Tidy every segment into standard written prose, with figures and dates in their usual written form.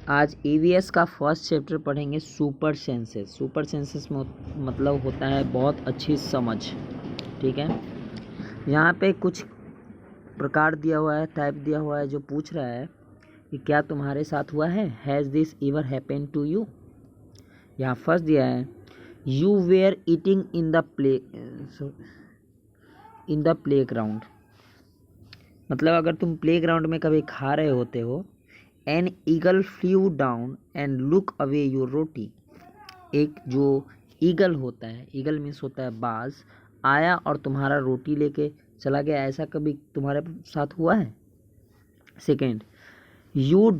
आज ईवीएस का first chapter पढ़ेंगे सुपर सेंसेस। सुपर सेंसेस में मतलब होता है बहुत अच्छी समझ। ठीक है, यहाँ पे कुछ प्रकार दिया हुआ है, टाइप दिया हुआ है जो पूछ रहा है कि क्या तुम्हारे साथ हुआ है, has this ever happen to you. यहाँ फर्स्ट दिया है you were eating in the playground. मतलब अगर तुम प्ले ग्राउंड में कभी खा रहे होते हो। An eagle flew down and look away your roti. एक जो ईगल होता है, ईगल मीन्स होता है बाज, आया और तुम्हारा रोटी लेके चला गया। ऐसा कभी तुम्हारे साथ हुआ है? Second, you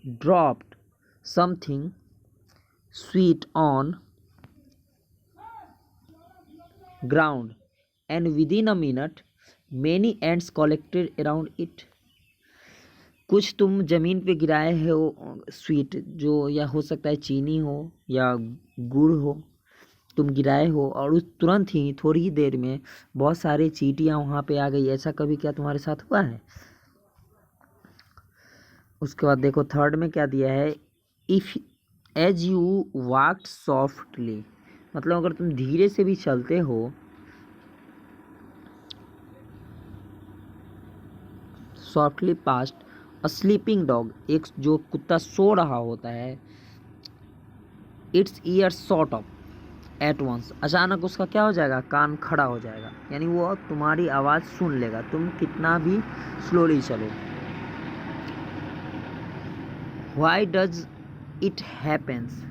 dropped something sweet on ground and within a minute many ends collected around it. कुछ तुम जमीन पे गिराए हो स्वीट, जो या हो सकता है चीनी हो या गुड़ हो, तुम गिराए हो और उस तुरंत ही थोड़ी ही देर में बहुत सारी चींटियां वहाँ पे आ गई। ऐसा कभी क्या तुम्हारे साथ हुआ है? उसके बाद देखो थर्ड में क्या दिया है, if as you walked softly. मतलब अगर तुम धीरे से भी चलते हो, softly past a sleeping dog, एक जो कुत्ता सो रहा होता है, its ear shot off at once, अचानक उसका क्या हो जाएगा, कान खड़ा हो जाएगा, यानी वो तुम्हारी आवाज़ सुन लेगा, तुम कितना भी स्लोली चलो। Why does it happens,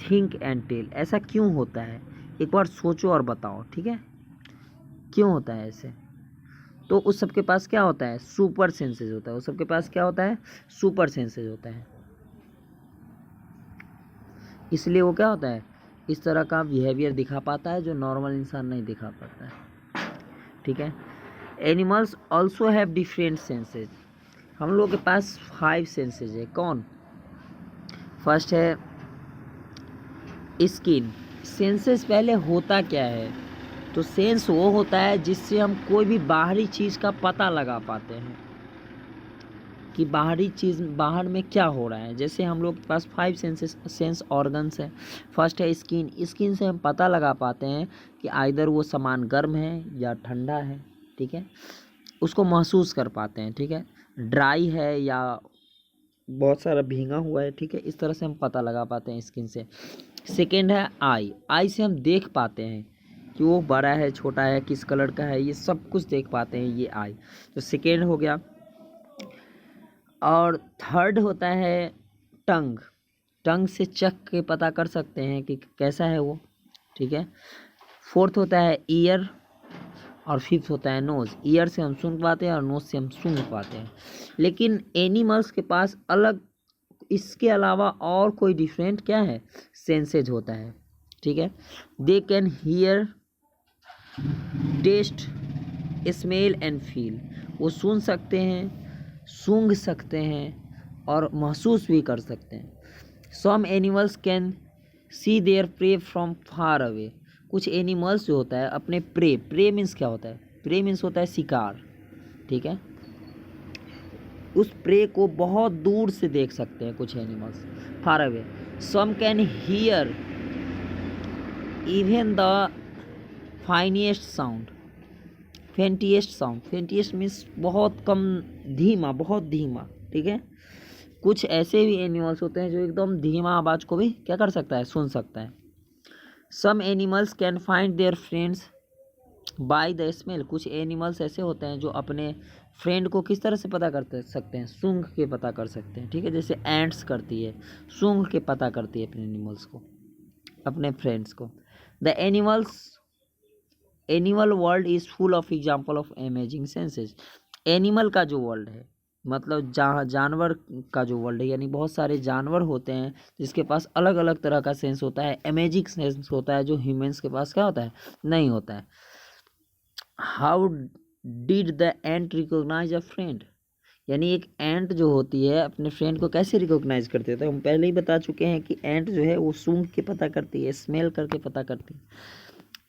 think and tell. ऐसा क्यों होता है, एक बार सोचो और बताओ। ठीक है, क्यों होता है ऐसे? तो उस सबके पास क्या होता है, सुपर सेंसेस होता है। उस सबके पास क्या होता है, सुपर सेंसेस होता है। इसलिए वो क्या होता है, इस तरह का बिहेवियर दिखा पाता है जो नॉर्मल इंसान नहीं दिखा पाता है। ठीक है, animals also have different senses. हम लोग के पास 5 सेंसेज है। कौन? फर्स्ट है स्किन। सेंसेस पहले होता क्या है, तो सेंस वो होता है जिससे हम कोई भी बाहरी चीज़ का पता लगा पाते हैं कि बाहरी चीज़ बाहर में क्या हो रहा है। जैसे हम लोग के पास 5 सेंस ऑर्गन्स है। फर्स्ट है स्किन। स्किन से हम पता लगा पाते हैं कि आइदर वो सामान गर्म है या ठंडा है। ठीक है, उसको महसूस कर पाते हैं। ठीक है, ड्राई है या बहुत सारा भींगा हुआ है। ठीक है, इस तरह से हम पता लगा पाते हैं स्किन से। सेकेंड है आई। आई से हम देख पाते हैं कि वो बड़ा है, छोटा है, किस कलर का है, ये सब कुछ देख पाते हैं, ये आई। तो सेकेंड हो गया। और थर्ड होता है टंग। टंग से चख के पता कर सकते हैं कि कैसा है वो। ठीक है, फोर्थ होता है ईयर और फिफ्थ होता है नोज़। ईयर से हम सुन पाते हैं और नोज़ से हम सूंघ पाते हैं। लेकिन एनिमल्स के पास अलग इसके अलावा और कोई डिफरेंट क्या है, सेंसेज होता है। ठीक है, they can hear, taste, smell and feel. वो सुन सकते हैं, सूंघ सकते हैं और महसूस भी कर सकते हैं। Some animals can see their prey from far away. कुछ एनिमल्स जो होता है अपने प्रे मीन्स क्या होता है, प्रे मीन्स होता है शिकार। ठीक है, उस प्रे को बहुत दूर से देख सकते हैं कुछ animals, far away. Some can hear even the faintest sound, faintest sound. Faintest means बहुत कम, धीमा, बहुत धीमा। ठीक है, कुछ ऐसे भी एनिमल्स होते हैं जो एकदम धीमा आवाज़ को भी क्या कर सकता है, सुन सकता है। Some animals can find their friends by the smell. कुछ एनिमल्स ऐसे होते हैं जो अपने फ्रेंड को किस तरह से पता कर सकते हैं, सूंघ के पता कर सकते हैं। ठीक है, जैसे एंट्स करती है, सूंघ के पता करती है अपने एनिमल्स को, अपने फ्रेंड्स को। The animal world is full of example of amazing senses. Animal का जो वर्ल्ड है, मतलब जहाँ जानवर का जो वर्ल्ड है, यानी बहुत सारे जानवर होते हैं जिसके पास अलग अलग तरह का सेंस होता है, अमेजिंग सेंस होता है, जो ह्यूमंस के पास क्या होता है, नहीं होता है। How did the ant recognise a friend. यानी एक एंट जो होती है अपने फ्रेंड को कैसे रिकॉग्नाइज करती है, तो हम पहले ही बता चुके हैं कि एंट जो है वो सूंघ के पता करती है, स्मेल करके पता करती है।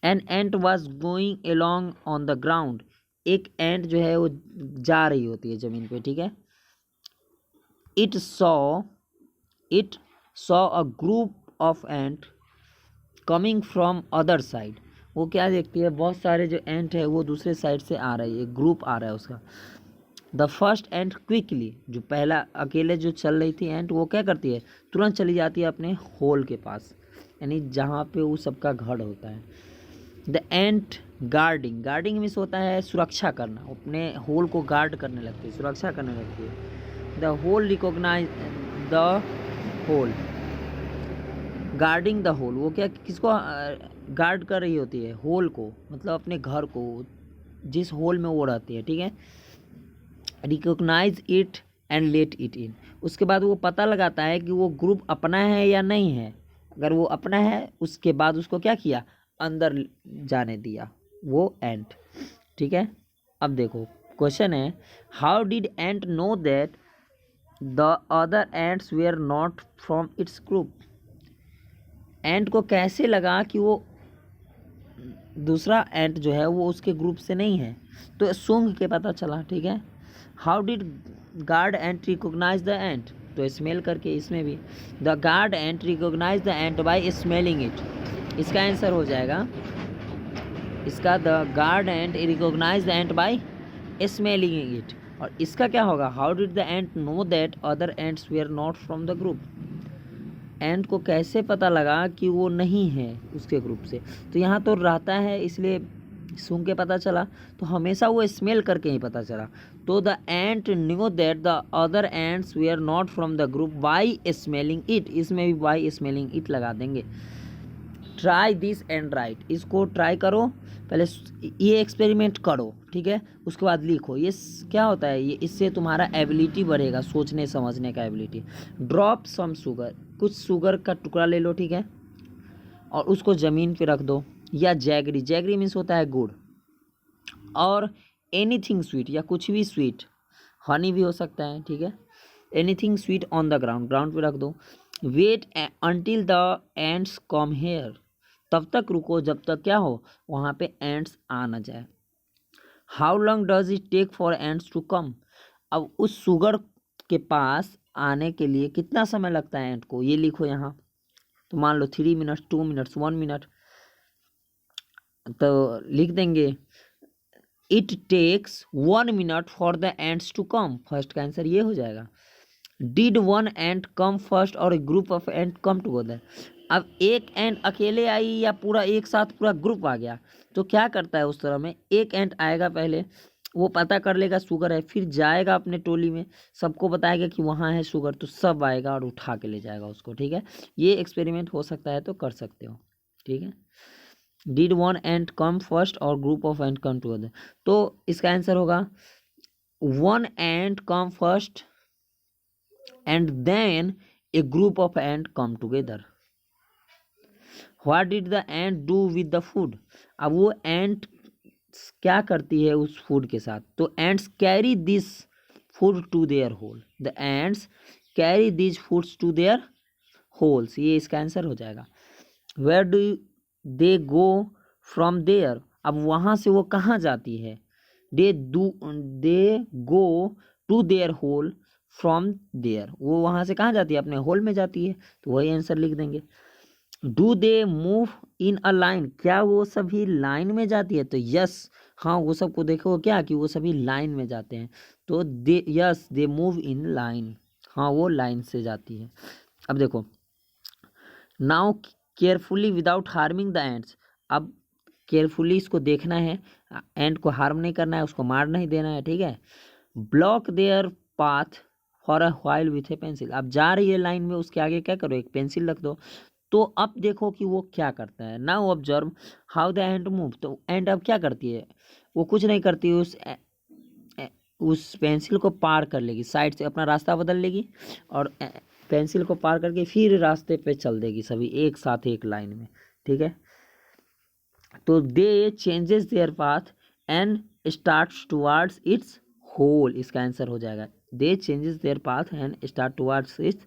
An ant was going along on the ground. एक एंट जो है वो जा रही होती है ज़मीन पे। ठीक है, it saw it saw a group of ant coming from other side। वो क्या देखती है, बहुत सारे जो एंट है वो दूसरे साइड से आ रही है, ग्रुप आ रहा है उसका। द फर्स्ट एंट क्विकली, जो पहला अकेले जो चल रही थी एंट, वो क्या करती है, तुरंत चली जाती है अपने होल के पास, यानी जहाँ पे वो सबका घर होता है। The ant guarding, guarding means होता है सुरक्षा करना, अपने होल को गार्ड करने लगती है, सुरक्षा करने लगती है। The hole recognise the hole, guarding the hole, वो क्या किसको गार्ड कर रही होती है, होल को, मतलब अपने घर को, जिस होल में वो रहती है, ठीक है। Recognise it and let it in, उसके बाद वो पता लगाता है कि वो ग्रुप अपना है या नहीं है। अगर वो अपना है, उसके बाद उसको क्या किया, अंदर जाने दिया वो एंट, ठीक है। अब देखो क्वेश्चन है, how did ant know that the other ants were not from its group. Ant को कैसे लगा कि वो दूसरा एंट जो है वो उसके ग्रुप से नहीं है, तो सूंघ के पता चला, ठीक है। How did guard ant recognize the ant, तो स्मेल करके, इसमें भी the guard ant recognize the ant by smelling it, इसका आंसर हो जाएगा इसका, the guard ant recognize the ant by smelling it. और इसका क्या होगा, how did the ant know that other ants were not from the group, ant को कैसे पता लगा कि वो नहीं है उसके ग्रुप से, तो यहाँ तो रहता है इसलिए सूंघ के पता चला, तो हमेशा वो स्मेल करके ही पता चला। तो the ant knew that the other ants were not from the group by smelling it, इसमें भी बाय स्मेलिंग इट लगा देंगे। ट्राई दिस एंड राइट, इसको ट्राई करो, पहले ये एक्सपेरिमेंट करो, ठीक है, उसके बाद लिखो। ये क्या होता है, ये इससे तुम्हारा एबिलिटी बढ़ेगा, सोचने समझने का एबिलिटी। ड्रॉप सम शुगर, कुछ शुगर का टुकड़ा ले लो, ठीक है, और उसको ज़मीन पे रख दो, या जैगरी, जैगरी मीन्स होता है गुड़, और एनीथिंग स्वीट, या कुछ भी स्वीट, हनी भी हो सकता है, ठीक है, anything sweet on the ground, ground पे रख दो। Wait until the ants come here, तब तक रुको जब तक क्या हो, वहाँ पे एंड्स आ ना जाए। How long does it take for ants to come, अब उस शुगर के पास आने के लिए कितना समय लगता है एंट को, ये लिखो यहाँ। तो मान लो 3 मिनट, 2 मिनट्स, 1 मिनट, तो लिख देंगे it takes 1 minute for the ants to come, first का आंसर ये हो जाएगा। Did one ant come first और a group of ant come together, अब एक एंट अकेले आई या पूरा एक साथ पूरा ग्रुप आ गया, तो क्या करता है उस तरह में, एक एंट आएगा पहले, वो पता कर लेगा शुगर है, फिर जाएगा अपने टोली में, सबको बताएगा कि वहाँ है शुगर, तो सब आएगा और उठा के ले जाएगा उसको, ठीक है। ये एक्सपेरिमेंट हो सकता है तो कर सकते हो, ठीक है। Did one ant come first और group of ant come together, तो इसका आंसर होगा one ant come first and then a group of ant come together. What did the ant do with the food, अब वो ant क्या करती है उस फूड के साथ, तो ants carry this food to their hole, the ants carry these foods to their holes, ये इसका आंसर हो जाएगा। Where do they go from there, अब वहाँ से वो कहाँ जाती है, they go to their hole from there, वो वहाँ से कहाँ जाती है, अपने होल में जाती है, तो वही आंसर लिख देंगे। Do they move in a line, क्या वो सभी लाइन में जाती है, तो यस, हाँ वो सबको देखो क्या कि वो सभी लाइन में जाते हैं, तो they yes they move in line, हाँ वो लाइन से जाती है। अब देखो, now carefully without harming the ants, अब केयरफुली इसको देखना है, एंट को हार्म नहीं करना है, उसको मार नहीं देना है, ठीक है। Block there path for a while with A pencil, अब जा रही है लाइन में, उसके आगे क्या करो, एक पेंसिल रख दो, तो अब देखो कि वो क्या करता है। Now observe how the ant move, तो एंट अब क्या करती है, वो कुछ नहीं करती, उस पेंसिल को पार कर लेगी, साइड से अपना रास्ता बदल लेगी, और पेंसिल को पार करके फिर रास्ते पे चल देगी, सभी एक साथ एक लाइन में, ठीक है। तो they changes their path and starts towards its hole, इसका आंसर हो जाएगा they changes their path and start towards its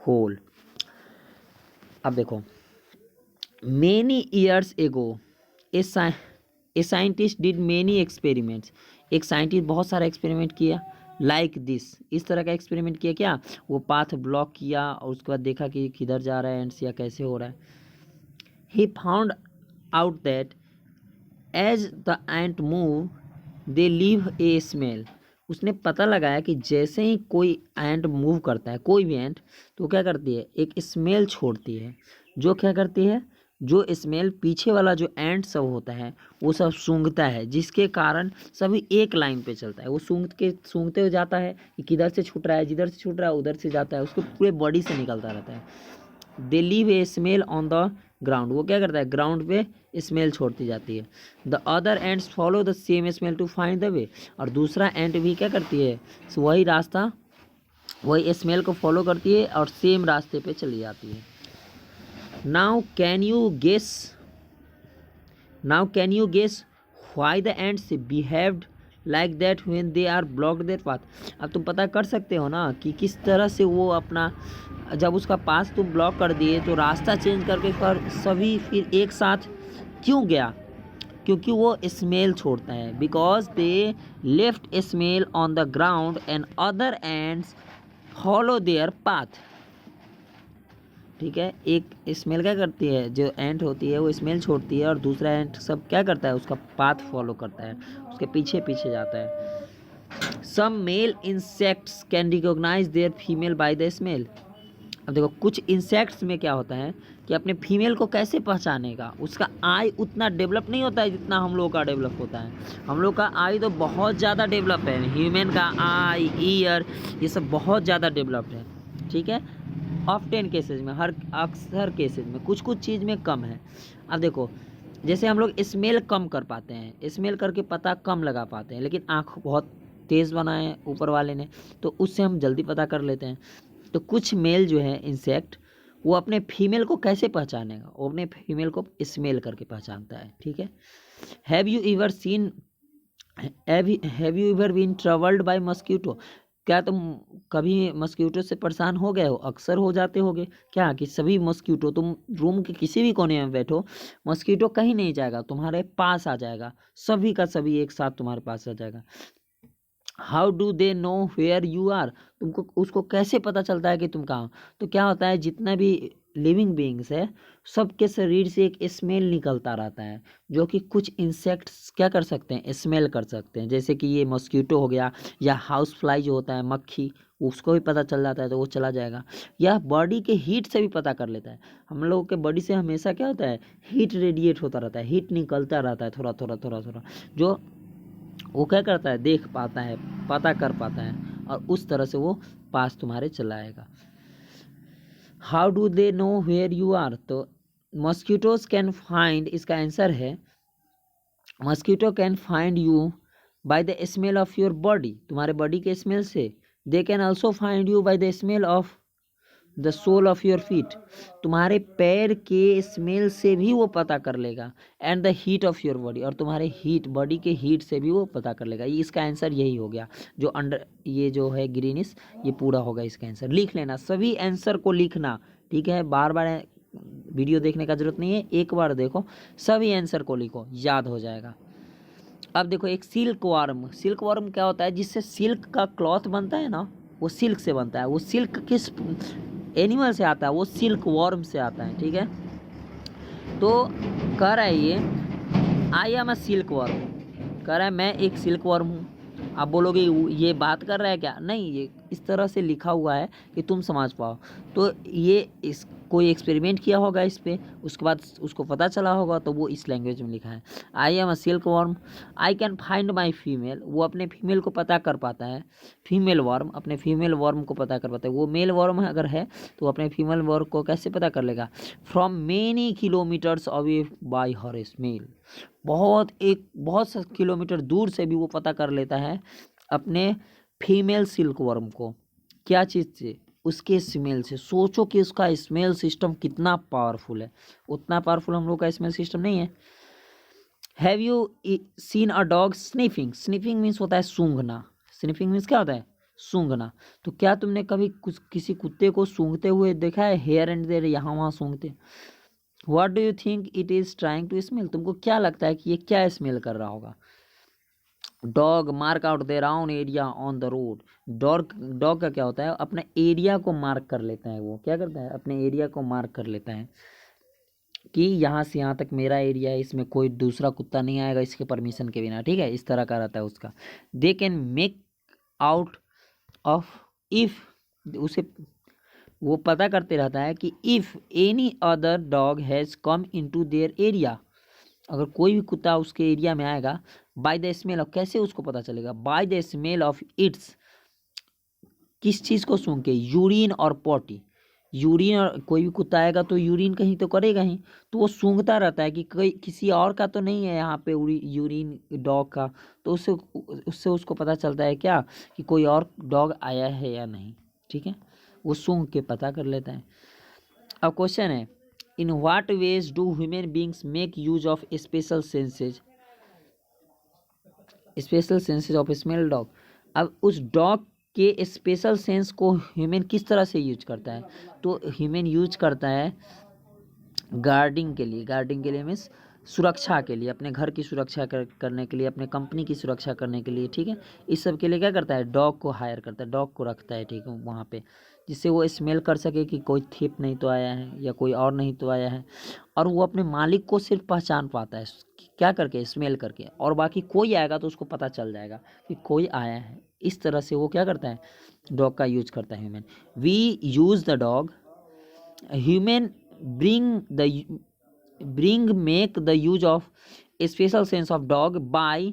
hole. अब देखो, many years ago a scientist did many experiments, एक साइंटिस्ट बहुत सारा एक्सपेरिमेंट किया लाइक दिस, इस तरह का एक्सपेरिमेंट किया क्या, वो पाथ ब्लॉक किया और उसके बाद देखा कि किधर जा रहा है एंड्स या कैसे हो रहा है। He found out that as the ant move they leave a smell, उसने पता लगाया कि जैसे ही कोई एंट मूव करता है, कोई भी एंट, तो क्या करती है, एक स्मेल छोड़ती है। जो क्या करती है, जो स्मेल पीछे वाला जो एंट सब होता है वो सब सूंघता है, जिसके कारण सभी एक लाइन पे चलता है। वो सूंघते हुए जाता है कि किधर से छूट रहा है, जिधर से छूट रहा है उधर से जाता है, उसको पूरे बॉडी से निकलता रहता है। They leave a smell on the ground, वो क्या करता है, ग्राउंड पे स्मेल छोड़ती जाती है। The other ants follow the same smell to find the way, और दूसरा एंट भी क्या करती है, वही रास्ता, वही स्मेल को फॉलो करती है और सेम रास्ते पे चली जाती है। Now can you guess why the ants behaved like that when they are blocked their path. अब तुम पता कर सकते हो ना कि किस तरह से वो अपना, जब उसका पास तुम ब्लॉक कर दिए तो रास्ता चेंज करके सभी फिर एक साथ क्यों गया, क्योंकि वो स्मेल छोड़ता है। Because they left smell on the ground and other ants follow their path. ठीक है, एक स्मेल क्या करती है, जो एंट होती है वो स्मेल छोड़ती है और दूसरा एंट सब क्या करता है, उसका पाथ फॉलो करता है, उसके पीछे पीछे जाता है। Some male insects can recognize their female by the smell. अब देखो कुछ इंसेक्ट्स में क्या होता है कि अपने फीमेल को कैसे पहचानेगा, उसका आई उतना डेवलप नहीं होता है जितना हम लोग का डेवलप होता है। हम लोग का आई तो बहुत ज़्यादा डेवलप है, ह्यूमन का आई, ईयर, ये सब बहुत ज़्यादा डेवलप्ड है। ठीक है, ऑफ्टेन केसेज में, हर अक्सर केसेज में, कुछ कुछ चीज़ में कम है। अब देखो जैसे हम लोग स्मेल कम कर पाते हैं, स्मेल करके पता कम लगा पाते हैं, लेकिन आँख बहुत तेज़ बनाए हैं ऊपर वाले ने, तो उससे हम जल्दी पता कर लेते हैं। तो कुछ मेल जो है इंसेक्ट, वो अपने फीमेल को कैसे पहचानेगा, वो अपने फीमेल को स्मेल करके पहचानता है। ठीक है, have you ever been troubled by mosquito, क्या तुम कभी मस्कीटो से परेशान हो गए हो, अक्सर हो जाते होगे क्या, कि सभी मस्कीटो, तुम रूम के किसी भी कोने में बैठो, मस्कीटो कहीं नहीं जाएगा, तुम्हारे पास आ जाएगा, सभी का सभी एक साथ तुम्हारे पास आ जाएगा। How do they know where you are, तुमको उसको कैसे पता चलता है कि तुम कहाँ हो। तो क्या होता है, जितना भी लिविंग बीइंग्स है सबके शरीर से एक स्मेल निकलता रहता है, जो कि कुछ इंसेक्ट्स क्या कर सकते हैं, स्मेल कर सकते हैं। जैसे कि ये मॉस्किटो हो गया, या हाउस फ्लाई जो होता है मक्खी, उसको भी पता चल जाता है तो वो चला जाएगा। या बॉडी के हीट से भी पता कर लेता है। हम लोगों के बॉडी से हमेशा क्या होता है, हीट रेडिएट होता रहता है, हीट निकलता रहता है थोड़ा थोड़ा थोड़ा थोड़ा, जो वो क्या करता है, देख पाता है, पता कर पाता है, और उस तरह से वो पास तुम्हारे चला आएगा। How do they know where you are, तो मॉस्किटोज कैन फाइंड, इसका आंसर है mosquito can find you by the smell of your body, तुम्हारे बॉडी के स्मेल से। They can also find you by the smell of the sole of your feet, तुम्हारे पैर के smell से भी वो पता कर लेगा। And the heat of your body, और तुम्हारे हीट, बॉडी के हीट से भी वो पता कर लेगा। इसका आंसर यही हो गया, जो अंडर ये जो है ग्रीनिश, ये पूरा होगा इसका आंसर। लिख लेना, सभी आंसर को लिखना। ठीक है, बार बार वीडियो देखने का जरूरत नहीं है, एक बार देखो, सभी आंसर को लिखो, याद हो जाएगा। अब देखो एक सिल्क वर्म, सिल्क वर्म क्या होता है, जिससे सिल्क का क्लॉथ बनता है ना, वो सिल्क से बनता है। वो सिल्क किस एनिमल से आता है, वो सिल्क वर्म से आता है। ठीक है, तो कह रहा है ये I am a silk worm, कह रहा है मैं एक सिल्क वर्म हूँ। आप बोलोगे ये बात कर रहा है क्या, नहीं, ये इस तरह से लिखा हुआ है कि तुम समझ पाओ। तो ये इस कोई एक्सपेरिमेंट किया होगा इस पर, उसके बाद उसको पता चला होगा, तो वो इस लैंग्वेज में लिखा है। I am a silk worm, I can find my female, वो अपने फीमेल को पता कर पाता है। फीमेल वर्म अपने फीमेल वर्म को पता कर पाता है। वो मेल वर्म अगर है तो अपने फीमेल वर्म को कैसे पता कर लेगा, from many kilometres away by her smell, बहुत से किलोमीटर दूर से भी वो पता कर लेता है अपने फीमेल सिल्क वर्म को। क्या चीज़ से, उसके स्मेल से। सोचो कि उसका स्मेल सिस्टम कितना पावरफुल है, उतना पावरफुल हम लोग का स्मेल सिस्टम नहीं है। Have you seen a dog sniffing, sniffing means होता है सूंघना, स्निफिंग मीन्स क्या होता है, सूंघना। तो क्या तुमने कभी किसी कुत्ते को सूंघते हुए देखा है, हेयर एंड देयर, यहाँ वहाँ सूंघते। What do you think it is trying to smell, तुमको क्या लगता है कि ये क्या स्मेल कर रहा होगा। Dog mark out their own area on the road. Dog dog का क्या होता है, अपने एरिया को मार्क कर लेता है। वो क्या करता है, अपने एरिया को मार्क कर लेता है कि यहाँ से यहाँ तक मेरा एरिया है, इसमें कोई दूसरा कुत्ता नहीं आएगा इसके परमिशन के बिना, ठीक है, इस तरह का रहता है उसका। They can make out of if, उसे वो पता करते रहता है कि if any other dog has come into their area, अगर कोई भी कुत्ता उसके एरिया में आएगा, बाय द स्मेल ऑफ, कैसे उसको पता चलेगा, bye the smell of its, किस चीज़ को सूंघ के, यूरिन और पॉटी। यूरिन, और कोई भी कुत्ता आएगा तो यूरिन कहीं तो करेगा ही, तो वो सूंघता रहता है कि कोई किसी और का तो नहीं है यहाँ पे यूरिन डॉग का, तो उससे उससे उसको पता चलता है क्या कि कोई और डॉग आया है या नहीं, ठीक है, वो सूंघ के पता कर लेता है। अब क्वेश्चन है, in what ways do human beings make use of special senses of smell dog. अब उस डॉग के स्पेशल सेंस को ह्यूमन किस तरह से यूज करता है, तो ह्यूमन यूज करता है गार्डिंग के लिए। गार्डिंग के लिए मीन्स सुरक्षा के लिए, अपने घर की सुरक्षा करने के लिए, अपने कंपनी की सुरक्षा करने के लिए, ठीक है, इस सब के लिए क्या करता है, डॉग को हायर करता है, डॉग को रखता है, ठीक है, वहाँ पे, जिससे वो स्मेल कर सके कि कोई थिप नहीं तो आया है या कोई और नहीं तो आया है, और वो अपने मालिक को सिर्फ पहचान पाता है क्या करके, स्मेल करके, और बाकी कोई आएगा तो उसको पता चल जाएगा कि कोई आया है। इस तरह से वो क्या करता है, डॉग का यूज करता है human. We use the dog, human bring make the use of a special sense of dog by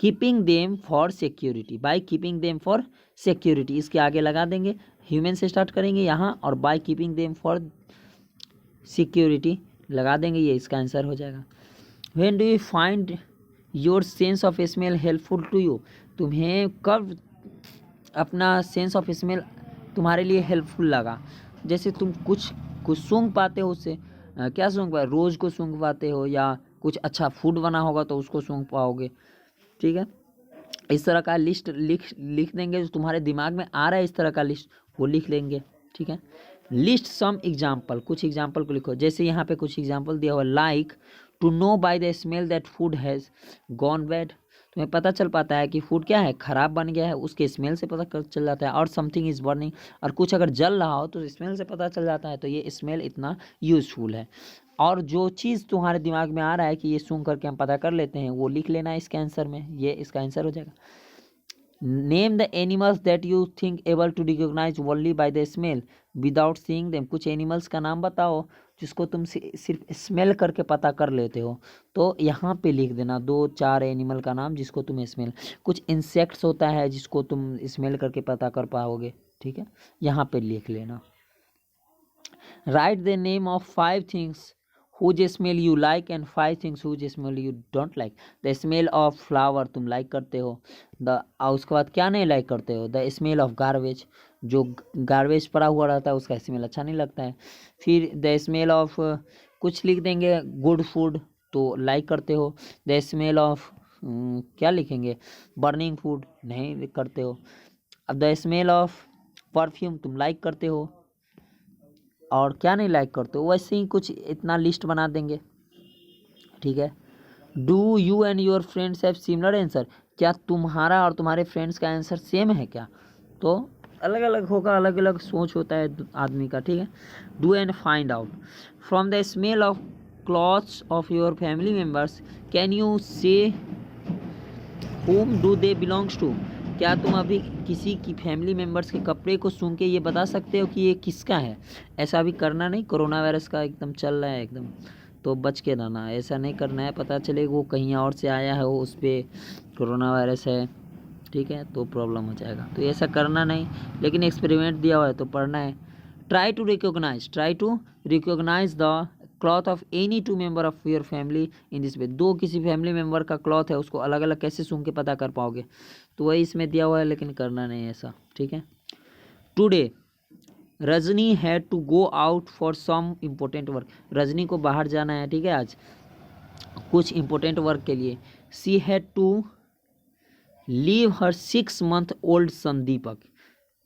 keeping them for security, इसके आगे लगा देंगे, ह्यूमन से स्टार्ट करेंगे यहाँ, और by keeping them for security लगा देंगे, ये इसका आंसर हो जाएगा। when do you find your sense of smell helpful to you, तुम्हें कब अपना सेंस ऑफ स्मेल तुम्हारे लिए हेल्पफुल लगा, जैसे तुम कुछ कुछ सूंघ पाते हो उससे, क्या सूंघ पाए, रोज़ को सूंघ पाते हो, या कुछ अच्छा फूड बना होगा तो उसको सूंघ पाओगे, ठीक है, इस तरह का लिस्ट लिख देंगे, जो तुम्हारे दिमाग में आ रहा है इस तरह का लिस्ट वो लिख लेंगे, ठीक है। लिस्ट सम एग्जाम्पल, कुछ एग्जाम्पल को लिखो, जैसे यहाँ पे कुछ एग्जाम्पल दिया हुआ, like to know by the smell that food has gone bad, तुम्हें पता चल पाता है कि फूड क्या है, ख़राब बन गया है, उसके स्मेल से पता चल जाता है, और समथिंग इज़ बर्निंग, और कुछ अगर जल रहा हो तो स्मेल से पता चल जाता है, तो ये स्मेल इतना यूज़फुल है। और जो चीज़ तुम्हारे दिमाग में आ रहा है कि ये सूंघ करके हम पता कर लेते हैं, वो लिख लेना है इसके आंसर में, ये इसका आंसर हो जाएगा। Name the animals that you think able to recognise only by the smell without seeing them, कुछ एनिमल्स का नाम बताओ जिसको तुम सिर्फ स्मेल करके पता कर लेते हो, तो यहाँ पे लिख देना 2-4 एनिमल का नाम जिसको तुम स्मेल, कुछ इंसेक्ट्स होता है जिसको तुम स्मेल करके पता कर पाओगे, ठीक है, यहाँ पे लिख लेना। Right the name of 5 things whose smell you like and 5 things whose smell you don't like। the smell of flower तुम लाइक करते हो, उसके बाद क्या नहीं लाइक करते हो, द स्मेल ऑफ गार्बेज, जो गार्बेज पड़ा हुआ रहता है उसका स्मेल अच्छा नहीं लगता है। फिर द स्मेल ऑफ, कुछ लिख देंगे गुड फूड तो लाइक करते हो, द स्मेल ऑफ क्या लिखेंगे, बर्निंग फूड नहीं करते हो। अब द स्मेल ऑफ परफ्यूम तुम लाइक करते हो, और क्या नहीं लाइक करते हो, वैसे ही कुछ इतना लिस्ट बना देंगे, ठीक है। Do you and your friends have similar answer, क्या तुम्हारा और तुम्हारे फ्रेंड्स का आंसर सेम है क्या, तो अलग अलग होगा, अलग अलग सोच होता है आदमी का, ठीक है। Do and find out from the smell of clothes of your family members can you से whom do they belongs to, क्या तुम अभी किसी की फैमिली मेम्बर्स के कपड़े को सूंघ के ये बता सकते हो कि ये किसका है। ऐसा भी करना नहीं, कोरोना वायरस का एकदम चल रहा है एकदम, तो बच के रहना, ऐसा नहीं करना है, पता चले वो कहीं और से आया है, वो उस पर कोरोना वायरस है, ठीक है, तो प्रॉब्लम हो जाएगा, तो ऐसा करना नहीं, लेकिन एक्सपेरिमेंट दिया हुआ है तो पढ़ना है। Try to recognise the cloth of any 2 member of your family in this way, दो किसी फैमिली मेंबर का क्लॉथ है उसको अलग अलग कैसे सूंघ के पता कर पाओगे, तो वही इसमें दिया हुआ है, लेकिन करना नहीं ऐसा, ठीक है। Today Rajni had to go out for some important work, Rajni को बाहर जाना है, ठीक है, आज कुछ इम्पोर्टेंट वर्क के लिए। She had to leave her 6 month old son Deepak,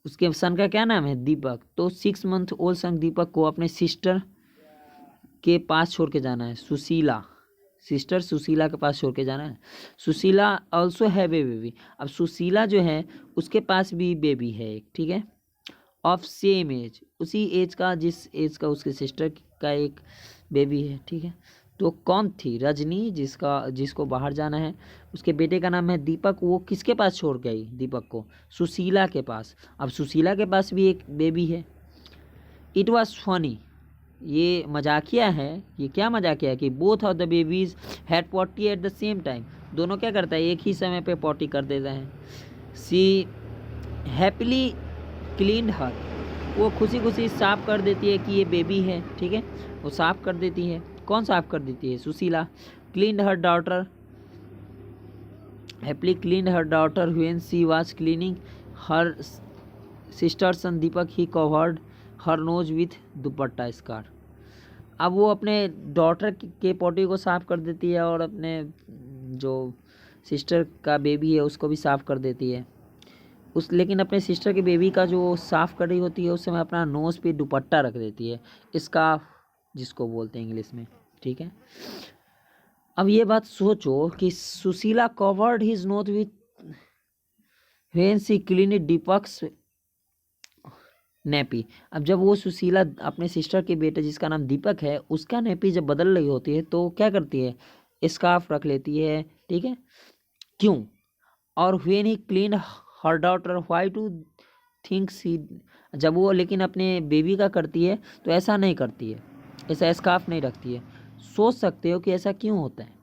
उसके सन का क्या नाम है, दीपक, तो 6 month ओल्ड सन दीपक को अपने सिस्टर के पास छोड़ के जाना है, सुशीला, सिस्टर सुशीला के पास छोड़ के जाना है। Sushila also have a baby. अब सुशीला जो है उसके पास भी बेबी है एक, ठीक है, ऑफ सेम एज, उसी एज का, जिस एज का उसके सिस्टर का एक बेबी है, ठीक है। तो कौन थी? रजनी, जिसको बाहर जाना है, उसके बेटे का नाम है दीपक। वो किसके पास छोड़ गई दीपक को? सुशीला के पास। अब सुशीला के पास भी एक बेबी है। इट वॉज फनी, ये मजाकिया है। ये क्या मजाकिया है कि both of the babies had potty at the same time. दोनों क्या करता है? एक ही समय पे पॉटी कर देते हैं। सी हैप्पीली क्लीन्ड हर, वो खुशी खुशी साफ कर देती है कि ये बेबी है, ठीक है, वो साफ कर देती है। कौन साफ कर देती है? Sushila. Cleaned her daughter, happily cleaned her daughter when she was cleaning her sister son Deepak, he covered her nose with dupatta scarf. अब वो अपने डॉटर के पोटी को साफ कर देती है और अपने जो सिस्टर का बेबी है उसको भी साफ कर देती है। लेकिन अपने सिस्टर के बेबी का जो साफ कर रही होती है उस समय अपना नोज़ पे दुपट्टा रख देती है, स्कार्फ जिसको बोलते हैं इंग्लिश में, ठीक है। अब ये बात सोचो कि Sushila covered his nose with when she cleaned Deepak's nappy. अब जब वो सुशीला अपने सिस्टर के बेटे जिसका नाम दीपक है उसका नेपी जब बदल रही होती है तो क्या करती है? स्कार्फ रख लेती है, ठीक है। क्यों? और when he clean her daughter why to thinks he, जब वो लेकिन अपने बेबी का करती है तो ऐसा नहीं करती है, ऐसा स्कार्फ नहीं रखती है। सोच सकते हो कि ऐसा क्यों होता है?